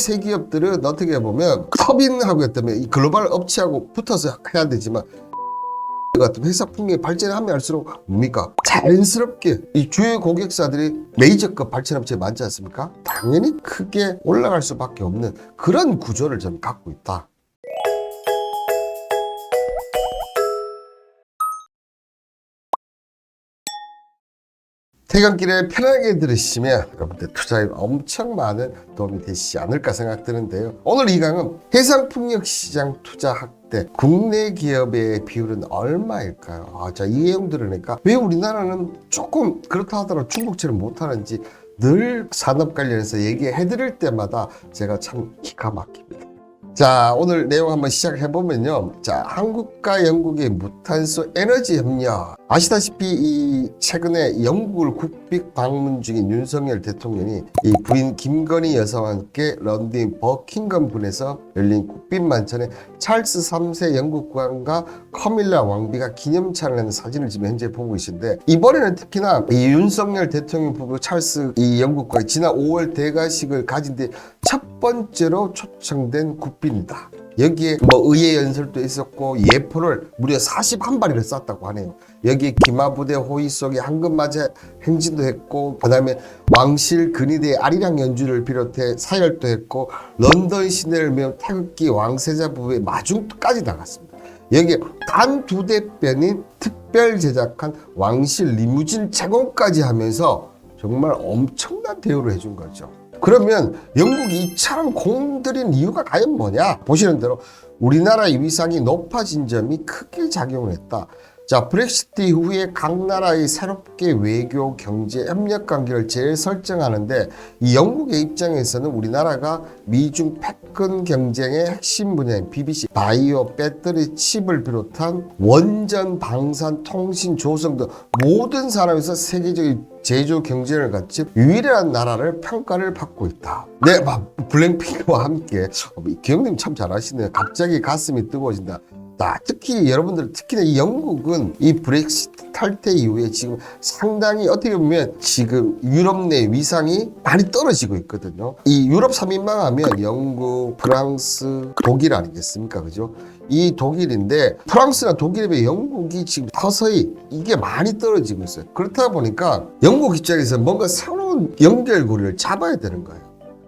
세 기업들은 어떻게 보면 터빈하고 때문에 이 글로벌 업체하고 붙어서 해야 되지만 같은 회사 풍경이 발전하면 할수록 뭡니까? 자연스럽게 이 주요 고객사들이 메이저급 발전업체 많지 않습니까? 당연히 크게 올라갈 수밖에 없는 그런 구조를 좀 갖고 있다. 퇴근길에 편하게 들으시면 여러분들 투자에 엄청 많은 도움이 되시지 않을까 생각드는데요. 오늘 이 강은 해상풍력시장 투자 확대 국내 기업의 비율은 얼마일까요? 자, 이 내용 들으니까 왜 우리나라는 조금 그렇다 하더라도 중국처럼 못하는지 늘 산업 관련해서 얘기해 드릴 때마다 제가 참 기가 막힙니다. 자, 오늘 내용 한번 시작해 보면요. 자, 한국과 영국의 무탄소 에너지 협력. 아시다시피 이 최근에 영국을 국빈 방문 중인 윤석열 대통령이 이 부인 김건희 여사와 함께 런던 버킹엄宮에서 열린 국빈 만찬에 찰스 3세 영국 국왕과 카밀라 왕비가 기념찬을 하는 사진을 지금 현재 보고 계신데, 이번에는 특히나 이 윤석열 대통령 부부 찰스 이 영국 국왕이 지난 5월 대가식을 가진 뒤 첫 번째로 초청된 국빈이다. 여기에 의회 연설도 있었고 예포를 무려 41발이를 쐈다고 하네요. 여기에 기마부대 호위 속에 황금맞이 행진도 했고, 그 다음에 왕실 근위대 아리랑 연주를 비롯해 사열도 했고, 런던 시내를 메운 태극기 왕세자 부부의 마중까지 나갔습니다. 여기에 단 2대변인 특별 제작한 왕실 리무진 제공까지 하면서 정말 엄청난 대우를 해준 거죠. 그러면 영국이 이처럼 공들인 이유가 과연 뭐냐? 보시는 대로 우리나라의 위상이 높아진 점이 크게 작용을 했다. 자, 브렉시트 이후에 각 나라의 새롭게 외교, 경제, 협력 관계를 재설정하는데, 이 영국의 입장에서는 우리나라가 미중 패권 경쟁의 핵심 분야인 BBC, 바이오, 배터리, 칩을 비롯한 원전, 방산, 통신, 조성 등 모든 산업에서 세계적인 제조 경쟁을 갖춘 유일한 나라를 평가를 받고 있다. 네, 블랙핑크와 함께 기영님 참 잘하시네요. 갑자기 가슴이 뜨거워진다. 특히 여러분들, 특히나 이 영국은 이 브렉시트 탈퇴 이후에 지금 상당히 어떻게 보면 지금 유럽 내 위상이 많이 떨어지고 있거든요. 이 유럽 3인방 하면 영국, 프랑스, 독일 아니겠습니까? 그죠? 이 독일인데 프랑스나 독일에 비해 영국이 지금 서서히 이게 많이 떨어지고 있어요. 그렇다 보니까 영국 입장에서 뭔가 새로운 연결고리를 잡아야 되는 거예요.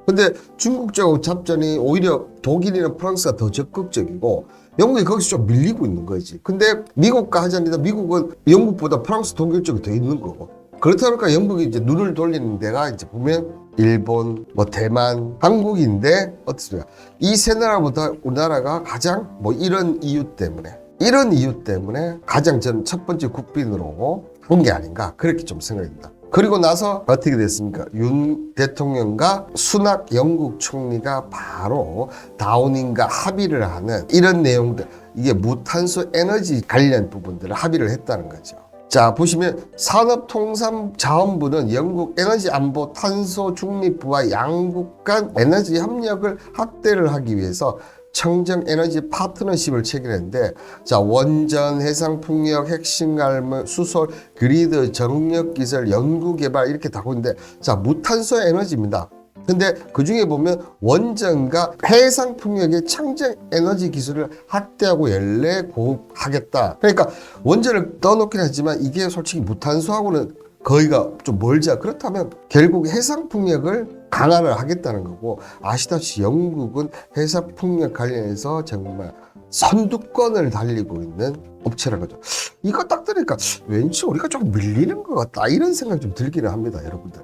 근데 중국적으로 잡자니 오히려 독일이나 프랑스가 더 적극적이고 영국이 거기서 좀 밀리고 있는 거지. 근데 미국과 하자니다 미국은 영국보다 프랑스, 독일 쪽이 더 있는 거고. 그렇다 보니까 영국이 이제 눈을 돌리는 데가 이제 보면 일본, 대만, 한국인데 어떻습니까? 이 세 나라보다 우리나라가 가장 이런 이유 때문에 가장 전 첫 번째 국빈으로 한 게 아닌가 그렇게 좀 생각이 듭니다. 그리고 나서 어떻게 됐습니까? 윤 대통령과 수낙 영국 총리가 바로 다우닝과 합의를 하는 이런 내용들, 이게 무탄소 에너지 관련 부분들을 합의를 했다는 거죠. 자, 보시면 산업통상자원부는 영국 에너지안보 탄소중립부와 양국 간 에너지 협력을 확대를 하기 위해서 청정에너지 파트너십을 체결했는데, 자, 원전, 해상풍력, 핵심갈무, 수솔, 그리드, 정력기술, 연구개발 이렇게 다 있는데, 자, 무탄소 에너지입니다. 근데 그 중에 보면 원전과 해상풍력의 청정에너지 기술을 확대하고 연례 공급하겠다. 그러니까 원전을 떠놓긴 하지만 이게 솔직히 무탄소하고는 거의가 좀 멀자. 그렇다면 결국 해상풍력을 강화를 하겠다는 거고, 아시다시피 영국은 해상풍력 관련해서 정말 선두권을 달리고 있는 업체라는 거죠. 이거 딱 들으니까 왠지 우리가 좀 밀리는 것 같다 이런 생각이 좀 들기는 합니다, 여러분들.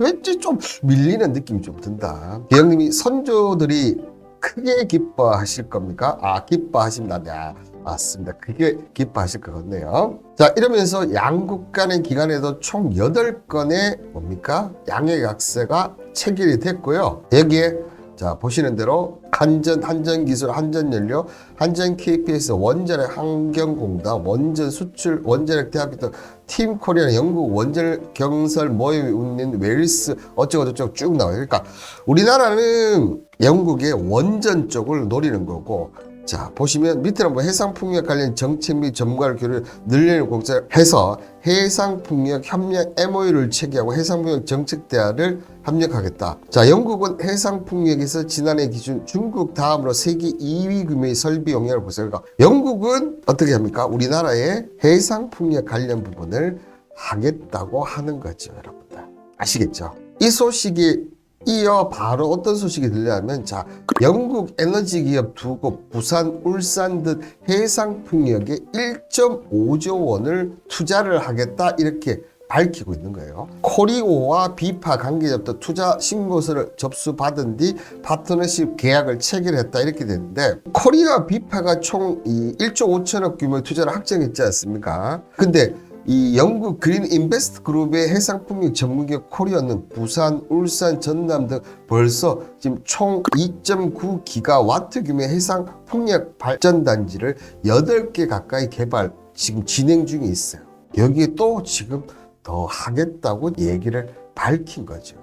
왠지 좀 밀리는 느낌이 좀 든다. 기영님이 선조들이 크게 기뻐하실 겁니까? 기뻐하십니다. 네, 맞습니다. 크게 기뻐하실 것 같네요. 자, 이러면서 양국 간의 기간에도 총 8건의 뭡니까? 양해약서가 체결이 됐고요. 여기에 자, 보시는 대로 한전기술, 한전연료, 한전 KPS, 원자력 환경공단, 원전 수출, 원자력 대학교 등 팀 코리아, 영국 원자력 경설 모임이 운인 웨일스 어쩌고저쩌고 쭉 나와요. 그러니까 우리나라는 영국의 원전 쪽을 노리는 거고, 자, 보시면 밑에는 뭐 해상풍력 관련 정책 및 전문가를 교류 늘리는 공사를 해서 해상풍력 협력 MOU를 체결하고 해상풍력 정책대화를 협력하겠다. 자, 영국은 해상풍력에서 지난해 기준 중국 다음으로 세계 2위 규모의 설비 용량을 보세요. 영국은 어떻게 합니까? 우리나라의 해상풍력 관련 부분을 하겠다고 하는 거죠, 여러분들. 아시겠죠? 이 소식이 이어 바로 어떤 소식이 들려면, 자, 영국 에너지 기업 두 곳 부산, 울산 등 해상 풍력에 1.5조 원을 투자를 하겠다 이렇게 밝히고 있는 거예요. 코리오와 비파 관계자부터 투자 신고서를 접수받은 뒤 파트너십 계약을 체결했다 이렇게 되는데, 코리오와 비파가 총 1조 5천억 규모의 투자를 확정했지 않습니까? 근데 이 영국 그린 인베스트 그룹의 해상풍력 전문기업 코리아는 부산, 울산, 전남 등 벌써 지금 총 2.9 기가와트 규모의 해상풍력 발전단지를 8개 가까이 개발 지금 진행 중에 있어요. 여기에 또 지금 더 하겠다고 얘기를 밝힌 거죠.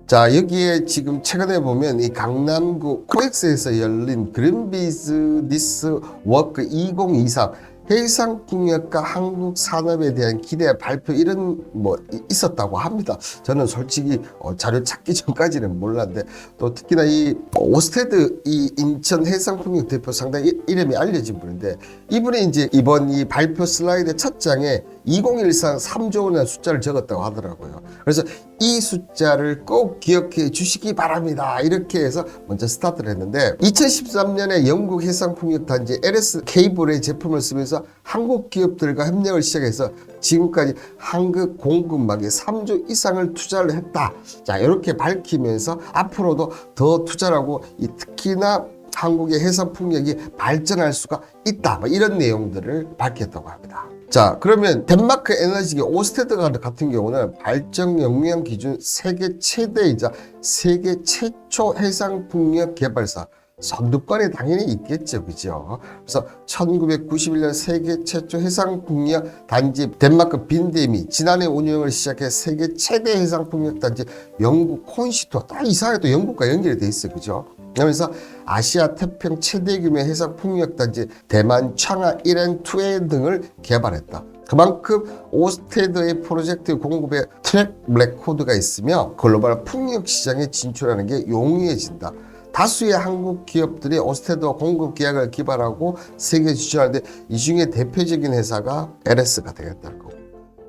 자, 여기에 지금 최근에 보면 이 강남구 코엑스에서 열린 그린 비즈니스 워크 2023 해상풍력과 한국 산업에 대한 기대 발표 이런 뭐 있었다고 합니다. 저는 솔직히 자료 찾기 전까지는 몰랐는데, 또 특히나 이 오스테드 이 인천 해상풍력 대표 상당히 이름이 알려진 분인데, 이분이 이제 이번 이 발표 슬라이드 첫 장에 2013 3조 원이라는 숫자를 적었다고 하더라고요. 그래서 이 숫자를 꼭 기억해 주시기 바랍니다. 이렇게 해서 먼저 스타트를 했는데, 2013년에 영국 해상풍력 단지 LS 케이블의 제품을 쓰면서 한국 기업들과 협력을 시작해서 지금까지 한국 공급망에 3조 이상을 투자를 했다. 자, 이렇게 밝히면서 앞으로도 더 투자를 하고 특히나 한국의 해상풍력이 발전할 수가 있다. 뭐 이런 내용들을 밝혔다고 합니다. 자, 그러면 덴마크 에너지기 오스테드 같은 경우는 발전 용량 기준 세계 최대이자 세계 최초 해상풍력 개발사 선두권에 당연히 있겠죠, 그죠? 그래서 1991년 세계 최초 해상풍력 단지 덴마크 빈뎀이 지난해 운영을 시작해 세계 최대 해상풍력 단지 영국 콘시토, 딱 이상하게 또 영국과 연결이 돼 있어요, 그죠? 그러면서 아시아 태평 최대 규모의 해상풍력 단지 대만 창하 1앤 2앤 등을 개발했다. 그만큼 오스테드의 프로젝트 공급에 트랙 레코드가 있으며 글로벌 풍력 시장에 진출하는 게 용이해진다. 다수의 한국 기업들이 오스테드와 공급 계약을 기반하고 세계에 진출하는데, 이 중에 대표적인 회사가 LS가 되겠다는 거고,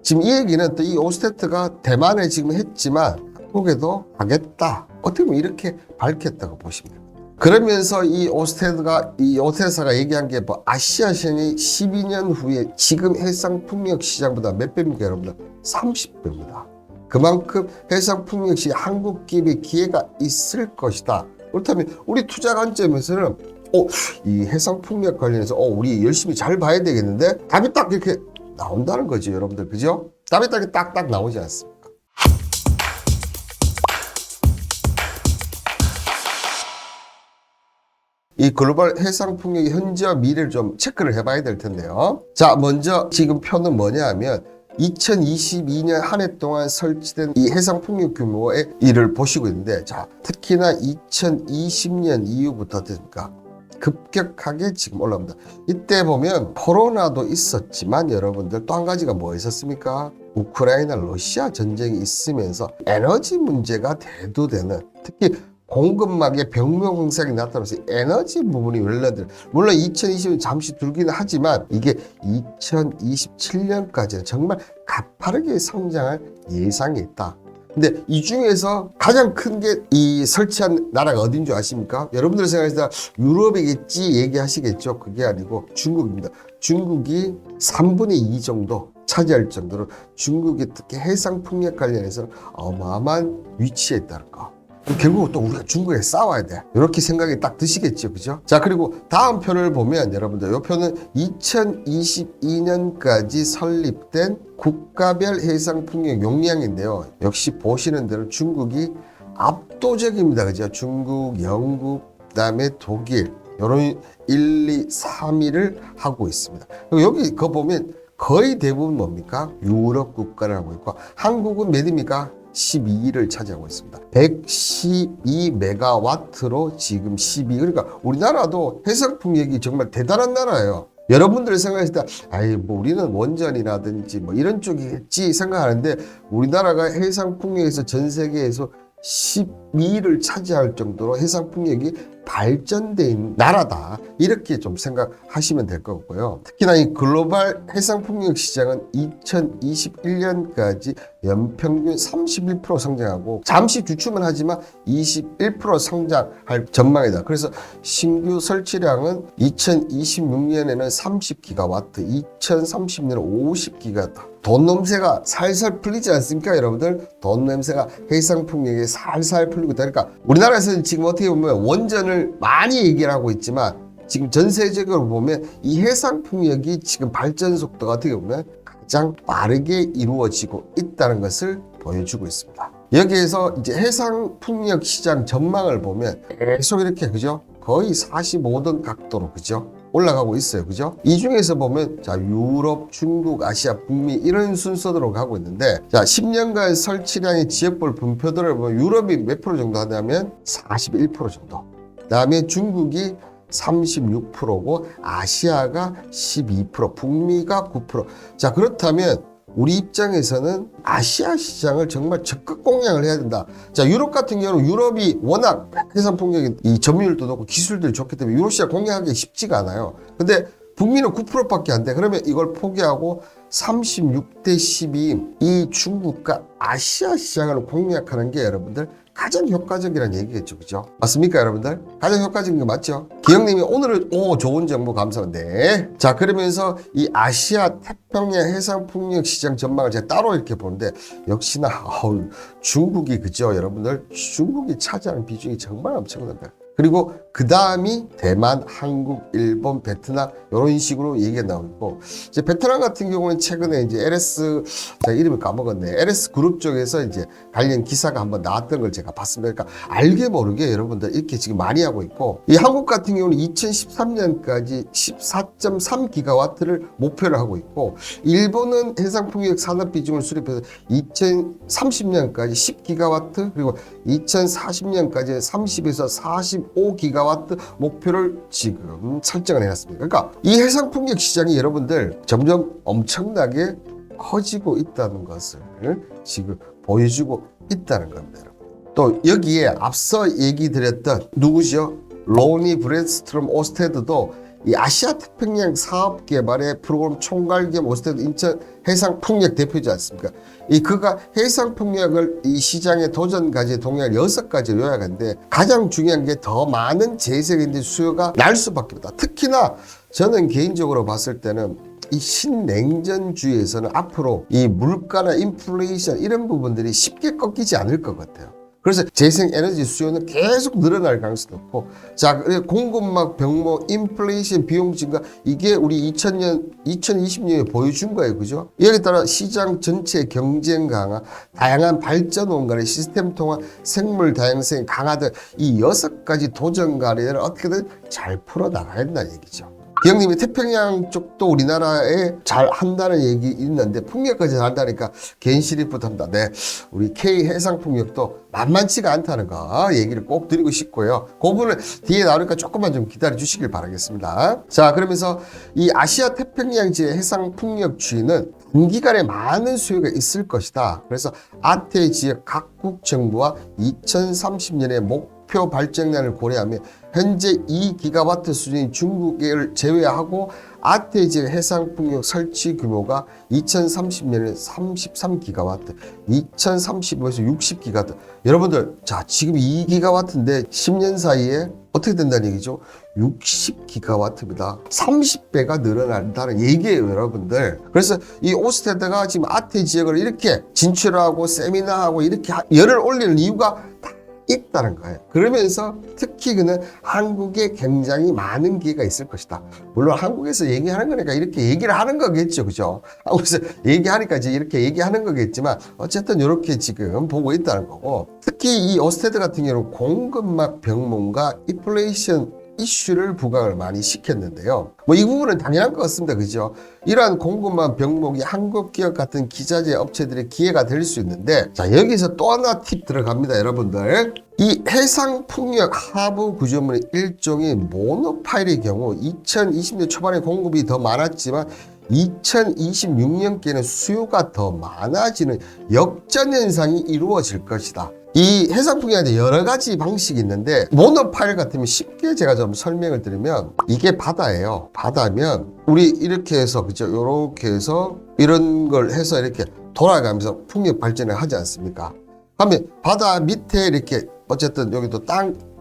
지금 이 얘기는 또 이 오스테드가 대만에 지금 했지만 한국에도 하겠다, 어떻게 보면 이렇게 밝혔다고 보시면 됩니다. 그러면서 이 오스테드사가 얘기한 게 뭐 아시아 시장이 12년 후에 지금 해상풍력 시장보다 몇 배입니까, 여러분들? 30배입니다. 그만큼 해상풍력 시장 한국 기업의 기회가 있을 것이다. 그렇다면 우리 투자 관점에서는 이 해상풍력 관련해서 우리 열심히 잘 봐야 되겠는데, 답이 딱 이렇게 나온다는 거죠, 여러분들. 그죠? 답이 딱딱 나오지 않습니까? 이 글로벌 해상풍력의 현재와 미래를 좀 체크를 해봐야 될 텐데요. 자, 먼저 지금 표는 뭐냐 하면 2022년 한 해 동안 설치된 이 해상풍력 규모의 일을 보시고 있는데, 자, 특히나 2020년 이후부터 됩니까? 급격하게 지금 올라옵니다. 이때 보면 코로나도 있었지만 여러분들 또 한 가지가 뭐 있었습니까? 우크라이나 러시아 전쟁이 있으면서 에너지 문제가 대두되는, 특히 공급망에 병목현상이 나타나서 에너지 부분이 물론 2020년 잠시 들기는 하지만 이게 2027년까지는 정말 가파르게 성장할 예상이 있다. 근데 이 중에서 가장 큰 게 이 설치한 나라가 어딘 줄 아십니까? 여러분들 생각해서 유럽이겠지 얘기하시겠죠. 그게 아니고 중국입니다. 중국이 3분의 2 정도 차지할 정도로 중국이 특히 해상풍력 관련해서 어마어마한 위치에 있다는 거. 결국 또 우리가 중국에 싸워야 돼, 이렇게 생각이 딱 드시겠죠, 그죠? 자, 그리고 다음 표를 보면 여러분들, 이 표는 2022년까지 설립된 국가별 해상풍력 용량인데요. 역시 보시는 대로 중국이 압도적입니다, 그죠? 중국, 영국, 그다음에 독일, 이런 1, 2, 3위를 하고 있습니다. 그리고 여기 그거 보면 거의 대부분 뭡니까? 유럽 국가를 하고 있고, 한국은 몇입니까? 12위를 차지하고 있습니다. 112메가와트로 지금 12. 그러니까 우리나라도 해상풍력이 정말 대단한 나라예요. 여러분들이 생각했을 때, 뭐 우리는 원전이라든지 뭐 이런 쪽이겠지 생각하는데, 우리나라가 해상풍력에서 전 세계에서 12위를 차지할 정도로 해상풍력이 발전된 나라다, 이렇게 좀 생각하시면 될 것 같고요. 특히나 이 글로벌 해상풍력 시장은 2021년까지 연평균 31% 성장하고 잠시 주춤은 하지만 21% 성장할 전망이다. 그래서 신규 설치량은 2026년에는 30기가와트, 2030년은 50기가다. 돈 냄새가 살살 풀리지 않습니까, 여러분들? 돈 냄새가 해상풍력에 살살 풀리고 있다. 그러니까 우리나라에서는 지금 어떻게 보면 원전을 많이 얘기를 하고 있지만, 지금 전 세계적으로 보면 이 해상풍력이 지금 발전 속도가 어떻게 보면 가장 빠르게 이루어지고 있다는 것을 보여주고 있습니다. 여기에서 이제 해상풍력 시장 전망을 보면 계속 이렇게, 그죠? 거의 45도 각도로, 그죠? 올라가고 있어요. 그죠? 이 중에서 보면, 자, 유럽, 중국, 아시아, 북미, 이런 순서대로 가고 있는데, 자, 10년간 설치량의 지역별 분표들을 보면 유럽이 몇 프로 정도 하냐면 41% 정도. 그 다음에 중국이 36%고, 아시아가 12%, 북미가 9%. 자, 그렇다면 우리 입장에서는 아시아 시장을 정말 적극 공략을 해야 된다. 자, 유럽 같은 경우는 유럽이 워낙 해상풍력이 이 점유율도 높고 기술들이 좋기 때문에 유럽 시장 공략하기 쉽지가 않아요. 근데 북미는 9%밖에 안 돼. 그러면 이걸 포기하고 36대 12인 이 중국과 아시아 시장을 공략하는 게 여러분들 가장 효과적이라는 얘기겠죠. 그죠? 맞습니까, 여러분들? 가장 효과적인 거 맞죠? 기영님이 오늘은 좋은 정보 감사합니다. 네. 자, 그러면서 이 아시아 태평양 해상풍력 시장 전망을 제가 따로 이렇게 보는데, 역시나 중국이, 그죠, 여러분들? 중국이 차지하는 비중이 정말 엄청납니다. 그리고 그 다음이 대만, 한국, 일본, 베트남, 이런 식으로 얘기가 나오고, 이제 베트남 같은 경우는 최근에 이제 LS, 제가 이름을 까먹었네. LS 그룹 쪽에서 이제 관련 기사가 한번 나왔던 걸 제가 봤습니다. 그러니까 알게 모르게 여러분들 이렇게 지금 많이 하고 있고, 이 한국 같은 경우는 2013년까지 14.3기가와트를 목표를 하고 있고, 일본은 해상풍력 산업 비중을 수립해서 2030년까지 10기가와트, 그리고 2040년까지 30에서 45기가와트 목표를 지금 설정을 해놨습니다. 그러니까 이 해상풍력 시장이 여러분들 점점 엄청나게 커지고 있다는 것을 지금 보여주고 있다는 겁니다. 또 여기에 앞서 얘기 드렸던 누구죠? 로니 브레스트롬 오스테드도 이 아시아 태평양 사업 개발의 프로그램 총괄 겸 오스테드 인천 해상풍력 대표지 않습니까? 그가 해상풍력을 이 시장의 도전 과제에 동의할 6가지를 요약하는데, 가장 중요한 게 더 많은 재생에너지 수요가 날 수밖에 없다. 특히나 저는 개인적으로 봤을 때는 이 신냉전주의에서는 앞으로 이 물가나 인플레이션 이런 부분들이 쉽게 꺾이지 않을 것 같아요. 그래서 재생에너지 수요는 계속 늘어날 가능성이 높고, 자, 공급망 병목, 인플레이션 비용 증가, 이게 우리 2020년에 보여준 거예요. 그죠? 여기에 따라 시장 전체 경쟁 강화, 다양한 발전 원가의 시스템 통합, 생물 다양성 강화 등 이 6가지 도전 과제를 어떻게든 잘 풀어나가야 된다는 얘기죠. 기영님이 태평양 쪽도 우리나라에 잘 한다는 얘기 있는데, 풍력까지 잘 한다니까 겐시리부터 합니다. 네, 우리 K 해상풍력도 만만치가 않다는 거 얘기를 꼭 드리고 싶고요. 그 부분을 뒤에 나오니까 조금만 좀 기다려 주시길 바라겠습니다. 자, 그러면서 이 아시아 태평양 지역 해상풍력 주의는 단기간에 많은 수요가 있을 것이다. 그래서 아태 지역 각국 정부와 2030년에 목표 발전량을 고려하며 현재 2기가와트 수준인 중국을 제외하고 아태 지역 해상풍력 설치 규모가 2030년에 33기가와트, 2035에서 60기가와트. 여러분들, 자, 지금 2기가와트인데 10년 사이에 어떻게 된다는 얘기죠? 60기가와트입니다. 30배가 늘어난다는 얘기예요, 여러분들. 그래서 이 오스테드가 지금 아태 지역을 이렇게 진출하고 세미나하고 이렇게 열을 올리는 이유가 다 있다는 거예요. 그러면서 특히 그는 한국에 굉장히 많은 기회가 있을 것이다. 물론 한국에서 얘기하는 거니까 이렇게 얘기를 하는 거겠죠. 그죠? 한국에서 얘기하니까 이제 이렇게 얘기하는 거겠지만, 어쨌든 이렇게 지금 보고 있다는 거고, 특히 이 오스테드 같은 경우는 공급망 병목과 인플레이션 이슈를 부각을 많이 시켰는데요. 뭐 이 부분은 당연한 것 같습니다. 그죠? 이러한 공급망 병목이 한국기업 같은 기자재 업체들의 기회가 될 수 있는데, 자, 여기서 또 하나 팁 들어갑니다, 여러분들. 이 해상풍력 하부 구조물의 일종의 모노파일의 경우 2020년 초반에 공급이 더 많았지만 2026년께는 수요가 더 많아지는 역전현상이 이루어질 것이다. 이 해상풍력에 여러 가지 방식이 있는데, 모노파일 같으면 쉽게 제가 좀 설명을 드리면, 이게 바다예요. 바다면 우리 이렇게 해서, 그죠? 요렇게 해서 이런 걸 해서 이렇게 돌아가면서 풍력 발전을 하지 않습니까? 하면 바다 밑에 이렇게 어쨌든 여기도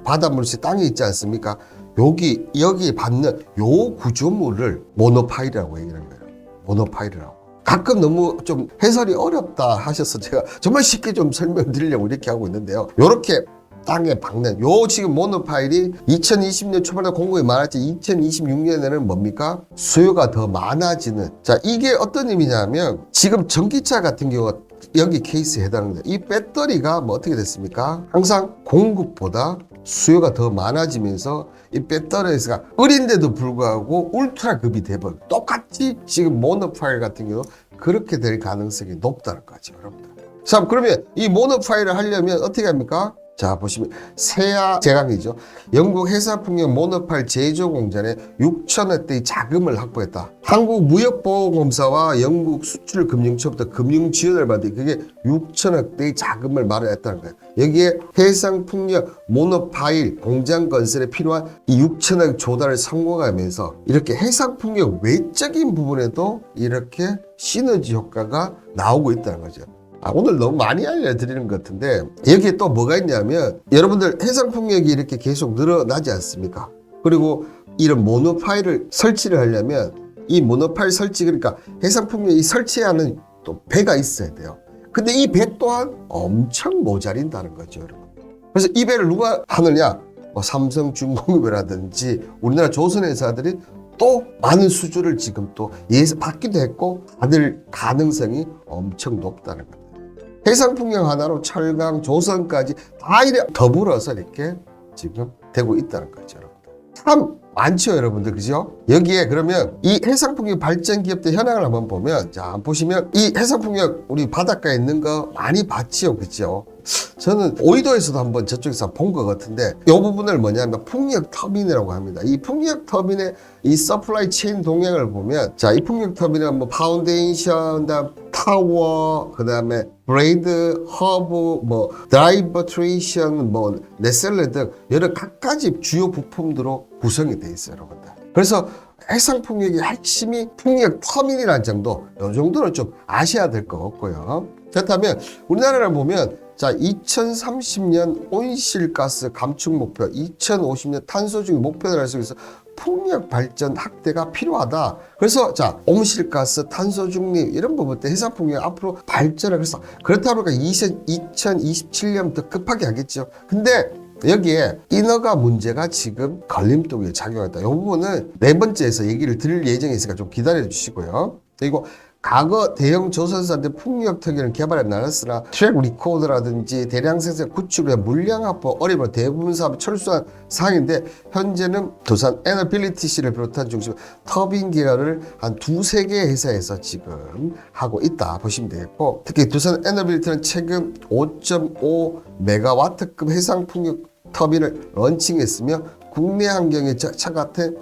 바닷물씨 땅이 있지 않습니까? 여기 받는 요 구조물을 모노파일이라고 얘기하는 거예요. 모노파일이라고. 가끔 너무 좀 해설이 어렵다 하셔서 제가 정말 쉽게 좀 설명드리려고 이렇게 하고 있는데요. 요렇게 땅에 박는 요 지금 모노파일이 2020년 초반에 공급이 많았지 2026년에는 뭡니까? 수요가 더 많아지는. 자, 이게 어떤 의미냐면 지금 전기차 같은 경우가 여기 케이스에 해당합니다. 이 배터리가 뭐 어떻게 됐습니까? 항상 공급보다 수요가 더 많아지면서 이 배터리가 어린데도 불구하고 울트라급이 돼버려. 똑같이 지금 모노파일 같은 경우 그렇게 될 가능성이 높다는 거죠, 여러분들. 자, 그러면 이 모노파일을 하려면 어떻게 합니까? 자, 보시면 세아 제강이죠. 영국 해상풍력 모노파일 제조 공장에 6천억대의 자금을 확보했다. 한국무역보험공사와 영국 수출금융처부터 금융 지원을 받은 그게 6천억대의 자금을 마련했다는 거예요. 여기에 해상풍력 모노파일 공장 건설에 필요한 이 6천억 조달을 성공하면서 이렇게 해상풍력 외적인 부분에도 이렇게 시너지 효과가 나오고 있다는 거죠. 오늘 너무 많이 알려드리는 것 같은데, 여기에 또 뭐가 있냐면, 여러분들 해상풍력이 이렇게 계속 늘어나지 않습니까? 그리고 이런 모노파일을 설치를 하려면 이 모노파일 설치, 그러니까 해상풍력이 설치하는 또 배가 있어야 돼요. 근데 이 배 또한 엄청 모자린다는 거죠, 여러분. 그래서 이 배를 누가 하느냐? 뭐 삼성중공업이라든지 우리나라 조선회사들이 또 많은 수주를 지금 또 받기도 했고 받을 가능성이 엄청 높다는 겁니다. 해상풍력 하나로 철강, 조선까지 다 이래 더불어서 이렇게 지금 되고 있다는 거죠, 여러분들. 참 많죠, 여러분들, 그죠? 여기에 그러면 이 해상풍력 발전 기업들 현황을 한번 보면, 자, 보시면 이 해상풍력 우리 바닷가에 있는 거 많이 봤지요, 그죠? 저는 오이도에서도 한번 저쪽에서 본 것 같은데, 이 부분을 뭐냐면 풍력 터빈이라고 합니다. 이 풍력 터빈의 이 서플라이 체인 동향을 보면, 자, 이 풍력 터빈은 뭐 파운데이션, 타워, 그 다음에 브레이드, 허브, 뭐 드라이버 트레이션, 뭐 네셀러 등 여러 각가지 주요 부품들로 구성이 돼 있어요, 여러분들. 그래서 해상풍력의 핵심이 풍력 터빈이라는 정도, 이 정도는 좀 아셔야 될 것 같고요. 그렇다면 우리나라를 보면, 자, 2030년 온실가스 감축 목표, 2050년 탄소중립 목표를 할 수 있어서 풍력 발전 확대가 필요하다. 그래서 자, 온실가스, 탄소중립 이런 부분 때 해상풍력 앞으로 발전을 해서 그렇다 보니까 2027년부터 급하게 하겠죠. 근데 여기에 인허가 문제가 지금 걸림돌에 작용했다. 이 부분은 네 번째에서 얘기를 드릴 예정이 있으니까 좀 기다려 주시고요. 그리고 과거 대형 조선사들 풍력 특기를 개발해 나눴으나 트랙 리코더라든지 대량 생산 구축을 위한 물량 확보 어려움을 대부분 사업이 철수한 상황인데, 현재는 두산 에너빌리티씨를 비롯한 중심 터빈 기업을 한 두세 개의 회사에서 지금 하고 있다 보시면 되겠고, 특히 두산 에너빌리티는 최근 5.5메가와트급 해상 풍력 터빈을 런칭했으며 국내 환경에 차 같은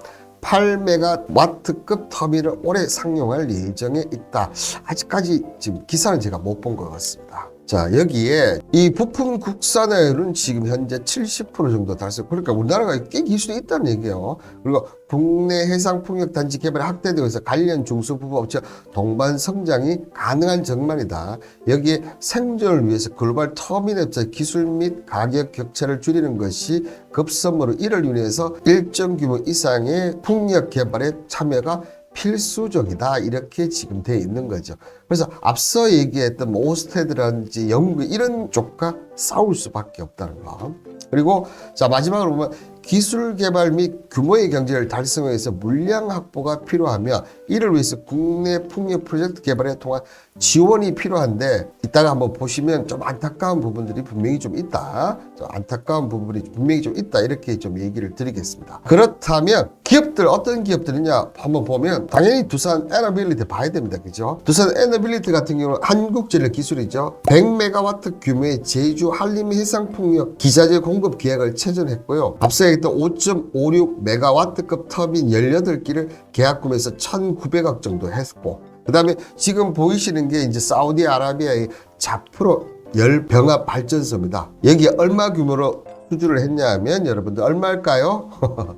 8메가와트급 터빈을 올해 상용할 예정에 있다. 아직까지 지금 기사는 제가 못 본 것 같습니다. 자, 여기에 이 부품 국산화율은 지금 현재 70% 정도 달성. 그러니까 우리나라가 꽤 기술이 있다는 얘기예요. 그리고 국내 해상풍력 단지 개발이 확대되고 있어 관련 중소부업체 동반 성장이 가능한 전망이다. 여기에 생존을 위해서 글로벌 터빈 업체 기술 및 가격 격차를 줄이는 것이 급선무로 이를 위해서 일정 규모 이상의 풍력 개발에 참여가 필수적이다, 이렇게 지금 돼 있는 거죠. 그래서 앞서 얘기했던 뭐 오스테드라든지 영국 이런 쪽과 싸울 수밖에 없다는 거. 그리고 자, 마지막으로 보면 기술 개발 및 규모의 경제를 달성하기 위해서 물량 확보가 필요하며 이를 위해서 국내 풍력 프로젝트 개발에 통한 지원이 필요한데 이따가 한번 보시면 좀 안타까운 부분들이 분명히 좀 있다. 좀 안타까운 부분이 분명히 좀 있다. 이렇게 좀 얘기를 드리겠습니다. 그렇다면 기업들 어떤 기업들이냐 한번 보면 당연히 두산 에너빌리티 봐야 됩니다. 그죠? 두산 에너빌리티 같은 경우는 한국전력 기술이죠. 100메가와트 규모의 제주 한림 해상풍력 기자재 공급 계약을 체결했고요. 앞서 얘기했던 5.56메가와트급 터빈 18기를 계약 구매해서 1,900억 정도 했고 그 다음에 지금 보이시는 게 이제 사우디아라비아의 자프로 열병합 발전소입니다. 여기 얼마 규모로 수주를 했냐 하면 여러분들 얼마일까요?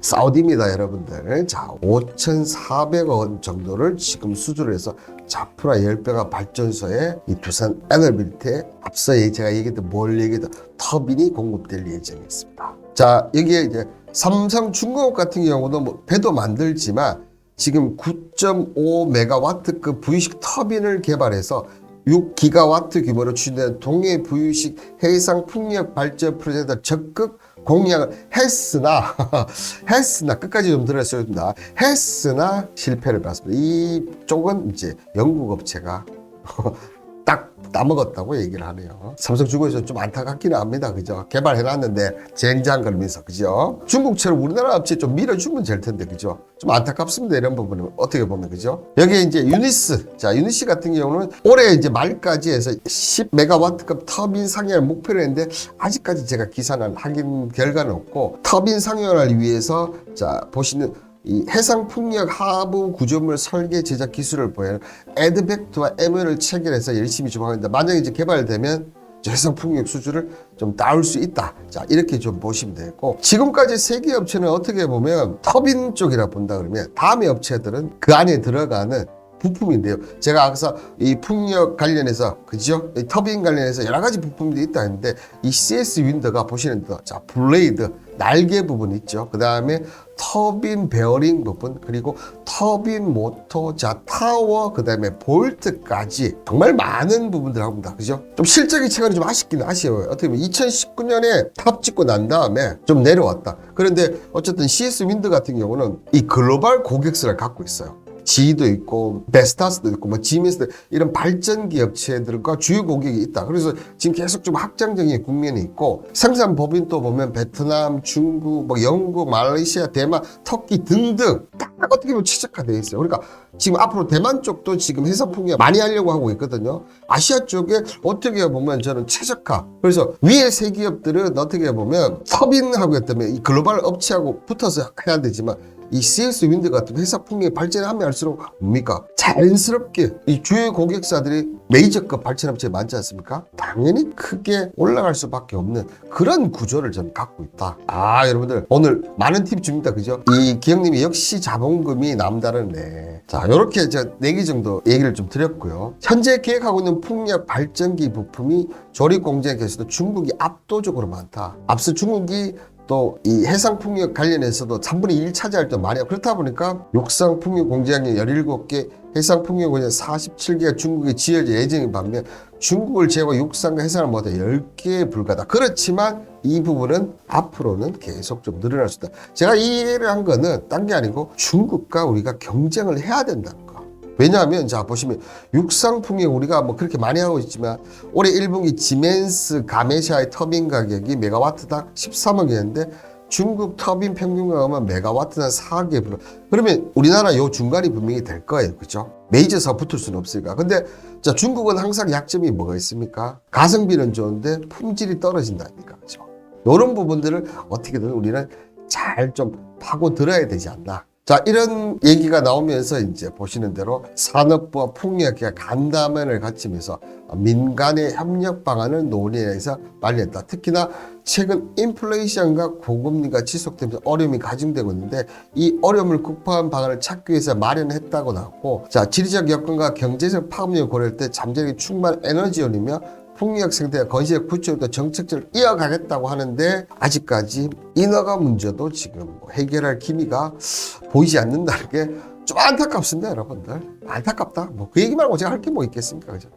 사우디입니다 여러분들. 자 5,400억 원 정도를 지금 수주를 해서 자프라 열병합 발전소에 이 두산 에너빌리티에 앞서 제가 얘기했던 뭘 얘기했던 터빈이 공급될 예정이 있습니다. 자 여기에 이제 삼성중공업 같은 경우도 뭐 배도 만들지만 지금 9.5메가와트급 부유식 터빈을 개발해서 6기가와트 규모로 추진된 동해 부유식 해상 풍력 발전 프로젝트 적극 공약을 했으나 끝까지 좀 들었어야 됩니다. 했으나 실패를 봤습니다. 이쪽은 이제 영국 업체가 딱 따먹었다고 얘기를 하네요. 삼성중공업에서 좀 안타깝기는 합니다. 그죠? 개발해놨는데 젠장 걸면서 그죠? 중국처럼 우리나라 업체 좀 밀어주면 될 텐데 그죠? 좀 안타깝습니다. 이런 부분은 어떻게 보면 그죠? 여기에 이제 유니스. 자 유니스 같은 경우는 올해 이제 말까지 해서 10메가와트급 터빈 상용을 목표로 했는데 아직까지 제가 기사는 확인 결과는 없고 터빈 상용을 위해서 자 보시는 이 해상풍력 하부 구조물 설계 제작 기술을 보여요. 에드벡트와 MOU를 체결해서 열심히 주방합니다. 만약에 이제 개발되면 해상풍력 수주를 좀 따올 수 있다. 자 이렇게 좀 보시면 되고 지금까지 세계 업체는 어떻게 보면 터빈 쪽이라 본다 그러면 다음의 업체들은 그 안에 들어가는 부품인데요. 제가 아까 이 풍력 관련해서 그죠? 이 터빈 관련해서 여러 가지 부품들이 있다 했는데 이 CS 윈드가 보시는 거, 자 블레이드 날개 부분 있죠. 그 다음에 터빈 베어링 부분 그리고 터빈 모터 자 타워 그 다음에 볼트까지 정말 많은 부분들 합니다. 그죠? 좀 실적의 체감이 좀 아쉽긴 아쉬워요. 어떻게 보면 2019년에 탑 찍고 난 다음에 좀 내려왔다. 그런데 어쨌든 CS 윈드 같은 경우는 이 글로벌 고객수를 갖고 있어요. GE도 있고 베스타스도 있고 뭐 지멘스도 이런 발전기 업체들과 주요 고객이 있다. 그래서 지금 계속 좀 확장적인 국면이 있고 생산 법인 또 보면 베트남, 중국, 뭐 영국, 말레이시아, 대만, 터키 등등 딱 어떻게 보면 최적화되어 있어요. 그러니까 지금 앞으로 대만 쪽도 지금 해상풍력 많이 하려고 하고 있거든요. 아시아 쪽에 어떻게 보면 저는 최적화. 그래서 위에 세 기업들은 어떻게 보면 터빈하고 때문에 이 글로벌 업체하고 붙어서 해야 되지만 이 CS 윈드 같은 회사 풍력이 발전하면 할수록 뭡니까? 자연스럽게 이 주요 고객사들이 메이저급 발전업체 많지 않습니까? 당연히 크게 올라갈 수밖에 없는 그런 구조를 저는 갖고 있다. 아 여러분들 오늘 많은 팁 줍니다. 그죠? 이 기영님이 역시 자본금이 남다르네. 자 이렇게 제가 4개 정도 얘기를 좀 드렸고요. 현재 계획하고 있는 풍력 발전기 부품이 조립 공장에 계서도 중국이 압도적으로 많다. 앞서 중국이 또 이 해상풍력 관련해서도 3분의 1 차지할 때 많이 그렇다 보니까 육상풍력 공장이 17개 해상풍력 공장 47개가 중국에 지어질 예정인 반면 중국을 제외하고 육상과 해상을 모두 10개에 불과하다. 그렇지만 이 부분은 앞으로는 계속 좀 늘어날 수 있다. 제가 이 얘기를 한 거는 딴 게 아니고 중국과 우리가 경쟁을 해야 된다는 거. 왜냐하면 자 보시면 육상풍력 우리가 뭐 그렇게 많이 하고 있지만 올해 1분기 지멘스 가메샤의 터빈 가격이 메가와트당 13억이었는데 중국 터빈 평균 가격은 메가와트당 4억에 불어. 그러면 우리나라 요 중간이 분명히 될 거예요. 그죠? 메이저사 붙을 수는 없으니까. 근데 자 중국은 항상 약점이 뭐가 있습니까? 가성비는 좋은데 품질이 떨어진다니까. 그죠? 이런 부분들을 어떻게든 우리는 잘 좀 파고들어야 되지 않나. 자 이런 얘기가 나오면서 이제 보시는 대로 산업부와 풍력계가 간담회를 갖추면서 민간의 협력 방안을 논의해서 마련했다. 특히나 최근 인플레이션과 고금리가 지속되면서 어려움이 가중되고 있는데 이 어려움을 극복한 방안을 찾기 위해서 마련했다고 나왔고 자 지리적 여건과 경제적 파급력을 고려할 때 잠재력이 충분한 에너지원이며 풍력 생태와 건설 구축도 정책적으로 이어가겠다고 하는데 아직까지 인허가 문제도 지금 해결할 기미가 보이지 않는다는 게 좀 안타깝습니다, 여러분들. 안타깝다. 뭐 그 얘기 말고 제가 할 게 뭐 있겠습니까, 그죠?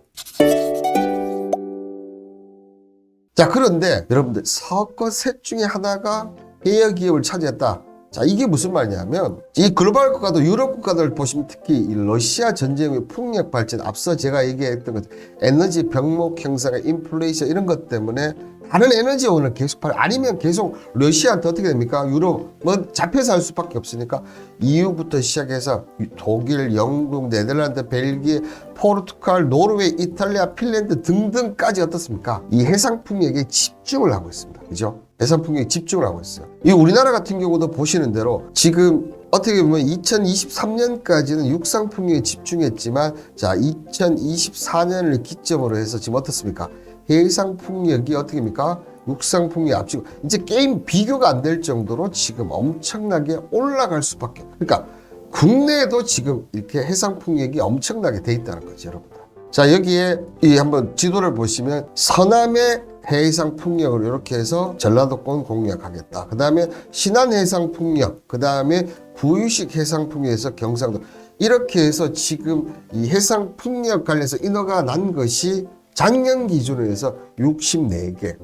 자, 그런데 여러분들 사업과 셋 중에 하나가 해외 기업을 차지했다. 자, 이게 무슨 말이냐면 이 글로벌 국가도 유럽 국가들 보시면 특히 이 러시아 전쟁의 풍력 발전, 앞서 제가 얘기했던 것, 에너지 병목 형상의 인플레이션 이런 것 때문에 다른 에너지원을 계속 팔, 아니면 계속 러시아한테 어떻게 됩니까? 유럽 뭐 잡혀서 할 수밖에 없으니까 EU부터 시작해서 독일, 영국, 네덜란드, 벨기에, 포르투갈, 노르웨이, 이탈리아, 핀란드 등등까지 어떻습니까? 이 해상 풍력에 집중을 하고 있습니다. 그죠? 해상 풍력에 집중을 하고 있어요. 이 우리나라 같은 경우도 보시는 대로 지금 어떻게 보면 2023년까지는 육상 풍력에 집중했지만, 자, 2024년을 기점으로 해서 지금 어떻습니까? 해상 풍력이 어떻게입니까? 육상 풍력이 앞지고 이제 게임 비교가 안 될 정도로 지금 엄청나게 올라갈 수밖에 없어요. 그러니까 국내에도 지금 이렇게 해상 풍력이 엄청나게 돼 있다는 거죠, 여러분들. 자, 여기에 이 한번 지도를 보시면 서남의 해상 풍력을 이렇게 해서 전라도권 공략하겠다. 그 다음에 신안 해상 풍력, 그 다음에 구유식 해상 풍력에서 경상도, 이렇게 해서 지금 이 해상 풍력 관련해서 인허가 난 것이 작년 기준으로 해서 64개,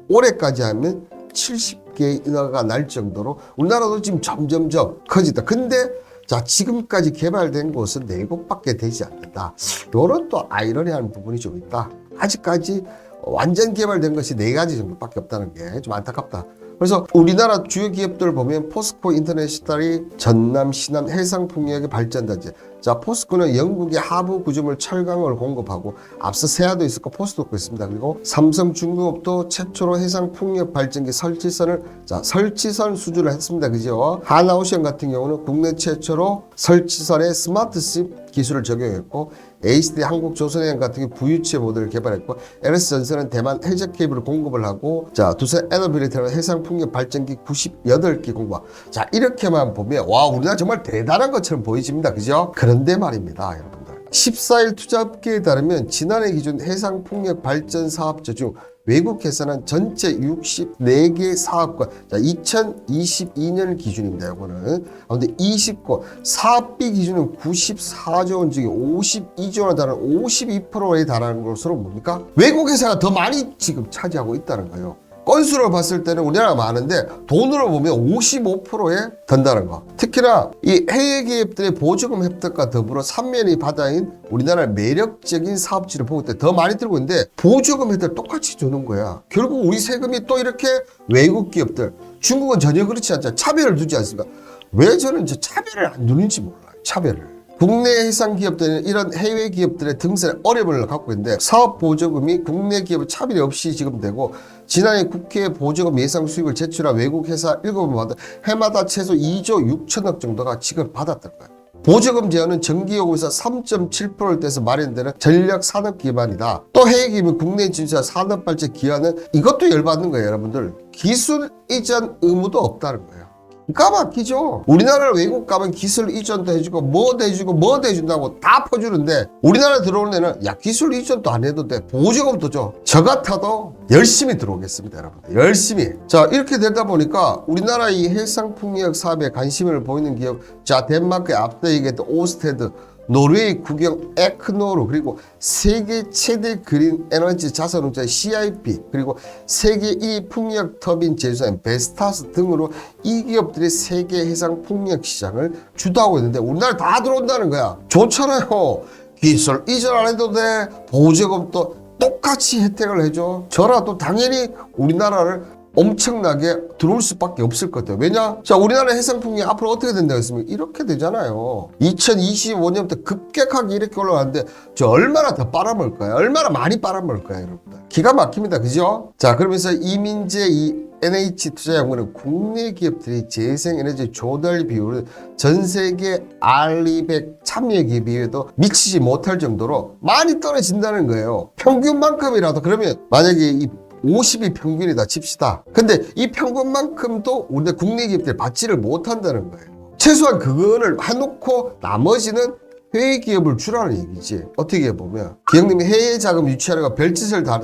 올해까지 하면 70개 인허가 날 정도로 우리나라도 지금 점점점 커지다. 근데 자, 지금까지 개발된 곳은 4곳밖에 되지 않는다. 이런 또 아이러니한 부분이 좀 있다. 아직까지 완전 개발된 것이 4가지 정도밖에 없다는 게 좀 안타깝다. 그래서 우리나라 주요 기업들 보면 포스코 인터내셔널이 전남, 신안 해상 풍력의 발전단지. 자, 포스코는 영국의 하부 구조물 철강을 공급하고 앞서 세아도 있었고 포스코도 있습니다. 그리고 삼성중공업도 최초로 해상 풍력 발전기 설치선을 설치선 수주를 했습니다. 그죠? 하나오션 같은 경우는 국내 최초로 설치선에 스마트십 기술을 적용했고, HD 한국조선해양 같은 경우 부유체 모델을 개발했고, LS전선은 대만 해적 케이블을 공급을 하고, 자, 두산 에너빌리티는 해상 풍력 발전기 98개 공급. 자, 이렇게만 보면 와, 우리나라 정말 대단한 것처럼 보이집니다. 그죠? 그런데 말입니다, 여러분들. 14일 투자업계에 따르면 지난해 기준 해상 풍력 발전 사업자 중 외국 회사는 전체 64개 사업권, 자, 2022년 기준입니다. 이거는. 그런데 20건, 사업비 기준은 94조 원 중에 52조 원에 달하는 52%에 달하는 것으로 뭡니까? 외국 회사가 더 많이 지금 차지하고 있다는 거예요. 건수로 봤을 때는 우리나라가 많은데 돈으로 보면 55%에 든다는 거. 특히나 이 해외 기업들의 보조금 혜택과 더불어 삼면이 바다인 우리나라의 매력적인 사업지를 보고 때 더 많이 들고 있는데 보조금 혜택을 똑같이 주는 거야. 결국 우리 세금이 또 이렇게 외국 기업들, 중국은 전혀 그렇지 않죠. 차별을 두지 않습니까? 왜 저는 이제 차별을 안 두는지 몰라요. 차별을. 국내 해상 기업들은 이런 해외 기업들의 등산에 어려움을 갖고 있는데 사업 보조금이 국내 기업의 차별이 없이 지급되고, 지난해 국회 보조금 예상 수익을 제출한 외국 회사 7번마다 해마다 최소 2조 6천억 정도가 지급받았던 거예요. 보조금 제한은 전기요금에서 3.7%를 떼서 마련되는 전략 산업 기반이다. 또 해외 기업은 국내 진출한 산업 발전 기한은 이것도 열받는 거예요, 여러분들. 기술 이전 의무도 없다는 거예요. 까맣기죠. 우리나라 외국 가면 기술 이전도 해주고 뭐도 해주고 뭐도 해준다고 다 퍼주는데, 우리나라 들어오는 데는 야, 기술 이전도 안 해도 돼, 보조금도 줘. 저 같아도 열심히 들어오겠습니다, 여러분. 열심히. 자, 이렇게 되다 보니까 우리나라 이 해상풍력 사업에 관심을 보이는 기업, 자, 덴마크의 앞서 얘기했던 오스테드, 노르웨이 국영 에크노르, 그리고 세계 최대 그린 에너지 자산운용자 CIP, 그리고 세계 1위 풍력 터빈 제조사인 베스타스 등으로 이 기업들이 세계 해상 풍력 시장을 주도하고 있는데 우리나라 다 들어온다는 거야. 좋잖아요. 기술 이전 안 해도 돼. 보조금도 똑같이 혜택을 해줘. 저라도 당연히 우리나라를 엄청나게 들어올 수밖에 없을 것 같아요. 왜냐? 자, 우리나라 해상풍력이 앞으로 어떻게 된다고 했습니까? 이렇게 되잖아요. 2025년부터 급격하게 이렇게 올라가는데 저 얼마나 더 빨아먹을까요? 얼마나 많이 빨아먹을까요, 여러분들? 기가 막힙니다. 그죠? 자, 그러면서 이민재 이 NH투자연구는 국내 기업들이 재생에너지 조달 비율을 전 세계 R200 참여 기업에 비해도 미치지 못할 정도로 많이 떨어진다는 거예요. 평균만큼이라도. 그러면 만약에 이 50이 평균이다 칩시다. 근데 이 평균만큼도 우리 국내 기업들이 받지를 못한다는 거예요. 최소한 그거를 해놓고 나머지는 해외 기업을 주라는 얘기지. 어떻게 보면 기업님이 해외 자금 유치하려고 별짓을 다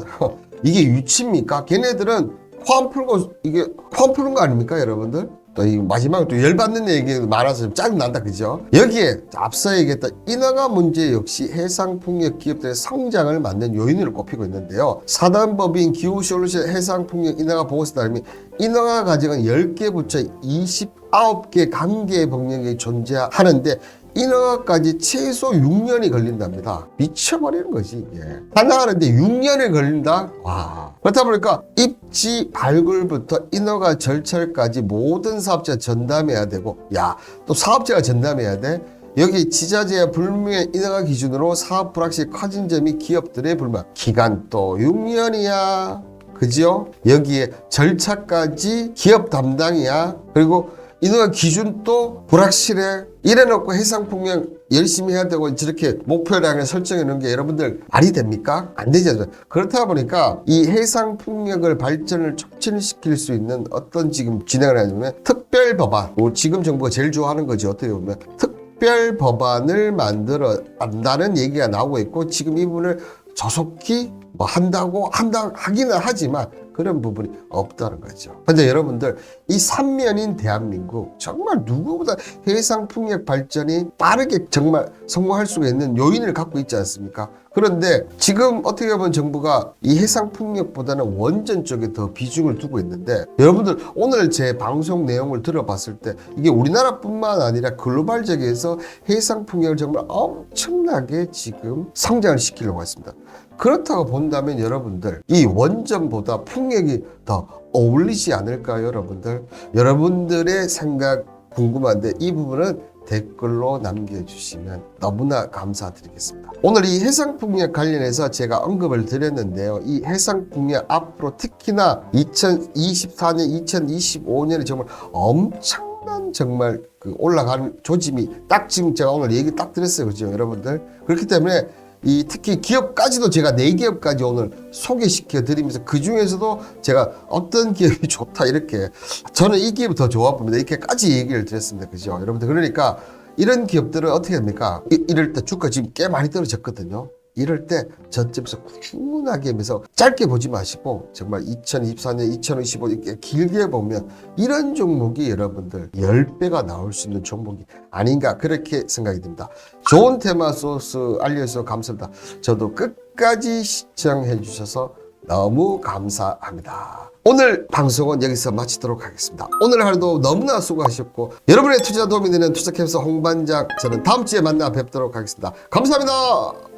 이게 유치입니까? 걔네들은 코안 풀고 이게 코안 푸는 거 아닙니까, 여러분들? 또 이 마지막에 또 열받는 얘기가 많아서 좀 짜증난다, 그죠? 여기에 앞서 얘기했던 인허가 문제 역시 해상풍력 기업들의 성장을 막는 요인으로 꼽히고 있는데요. 사단법인 기후솔루션 해상풍력 인허가 보고서에 따르면 인허가 과정은 10개 부처 29개 관계 법령이 존재하는데 인허가까지 최소 6년이 걸린답니다. 미쳐버리는 거지 이게. 하나 하는데 6년이 걸린다? 와. 그렇다 보니까 입지 발굴부터 인허가 절차까지 모든 사업자가 전담해야 되고, 야, 또 사업자가 전담해야 돼? 여기 지자체의 불명예 인허가 기준으로 사업 불확실이 커진 점이 기업들의 불만. 기간 또 6년이야. 그죠? 여기에 절차까지 기업 담당이야. 그리고 인허가 기준도 불확실해. 이래놓고 해상풍력 열심히 해야 되고 저렇게 목표량을 설정해 놓은 게 여러분들 말이 됩니까? 안 되죠. 그렇다 보니까 이 해상풍력을 발전을 촉진시킬 수 있는 어떤 지금 진행을 하냐면 특별법안. 지금 정부가 제일 좋아하는 거지. 어떻게 보면 특별 법안을 만들어 한다는 얘기가 나오고 있고, 지금 이 부분을 조속히 하기는 하지만 그런 부분이 없다는 거죠. 근데 여러분들, 이 삼면인 대한민국 정말 누구보다 해상풍력 발전이 빠르게 정말 성공할 수가 있는 요인을 갖고 있지 않습니까? 그런데 지금 어떻게 보면 정부가 이 해상풍력보다는 원전 쪽에 더 비중을 두고 있는데, 여러분들 오늘 제 방송 내용을 들어봤을 때 이게 우리나라뿐만 아니라 글로벌적에서 해상풍력을 정말 엄청나게 지금 성장을 시키려고 했습니다. 그렇다고 본다면 여러분들, 이 원전보다 풍력이 더 어울리지 않을까요, 여러분들? 여러분들의 생각 궁금한데 이 부분은 댓글로 남겨주시면 너무나 감사드리겠습니다. 오늘 이 해상풍력 관련해서 제가 언급을 드렸는데요. 이 해상풍력 앞으로 특히나 2024년, 2025년에 정말 엄청난 정말 그 올라가는 조짐이 딱 지금 제가 오늘 얘기 딱 드렸어요. 그죠, 여러분들? 그렇기 때문에 이 특히 기업까지도 제가 4기업까지 오늘 소개시켜 드리면서 그 중에서도 제가 어떤 기업이 좋다 이렇게, 저는 이 기업이 더 좋아 봅니다 이렇게까지 얘기를 드렸습니다. 그죠, 여러분들? 그러니까 이런 기업들은 어떻게 합니까? 이럴 때 주가 지금 꽤 많이 떨어졌거든요. 이럴 때 저점에서 꾸준하게 하면서 짧게 보지 마시고 정말 2024년, 2025 이렇게 길게 보면 이런 종목이 여러분들 10배가 나올 수 있는 종목이 아닌가, 그렇게 생각이 듭니다. 좋은 테마 소스 알려주셔서 감사합니다. 저도 끝까지 시청해 주셔서 너무 감사합니다. 오늘 방송은 여기서 마치도록 하겠습니다. 오늘 하루도 너무나 수고하셨고, 여러분의 투자 도움이 되는 투자캡스 홍반장, 저는 다음 주에 만나 뵙도록 하겠습니다. 감사합니다.